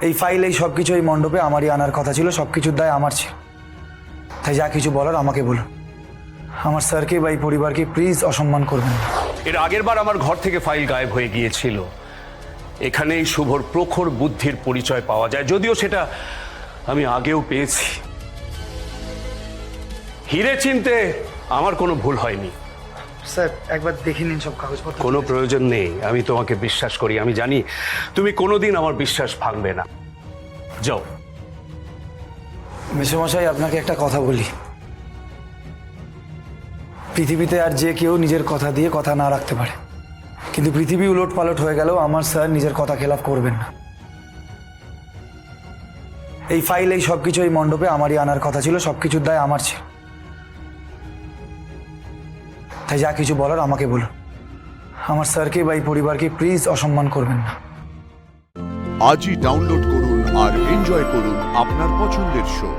এই ফাইল এই সব কিছু এই মণ্ডপে আমারই আনার কথা ছিল, সব কিছুর দায় আমার ছিল। তাই যা কিছু বলার আমাকে বলুন। আমার স্যারকে বা এই পরিবারকে প্লিজ অসম্মান করবেন না। এর আগের বার আমার ঘর থেকে ফাইল গায়েব হয়ে গিয়েছিল। এখানেই শুভর প্রখর বুদ্ধির পরিচয় পাওয়া যায়, যদিও সেটা আমি আগেও পেয়েছি। হিরে চিনতে আমার কোনো ভুল হয়নি। স্যার একবার দেখে নিন সব কাগজপত্র। কোনো প্রয়োজন নেই, আমি তোমাকে বিশ্বাস করি। আমি জানি তুমি কোনোদিন আমার বিশ্বাস ভাঙবে না। যাও। মেসোমশাই, আপনাকে একটা কথা বলি। পৃথিবীতে আর যে কেউ নিজের কথা দিয়ে কথা না রাখতে পারে, কিন্তু পৃথিবী উলট পালট হয়ে গেলেও আমার স্যার নিজের কথা খেলাফ করবেন না। এই ফাইল এই সব কিছু এই মণ্ডপে আমারই আনার কথা ছিল, সব কিছুর দায় আমার ছিল। তাই যা কিছু বলার আমাকে বলুন। আমার স্যারকে বা এই পরিবারকে প্লিজ অসম্মান করবেন না। আজই ডাউনলোড করুন আর এনজয় করুন আপনার পছন্দের শো।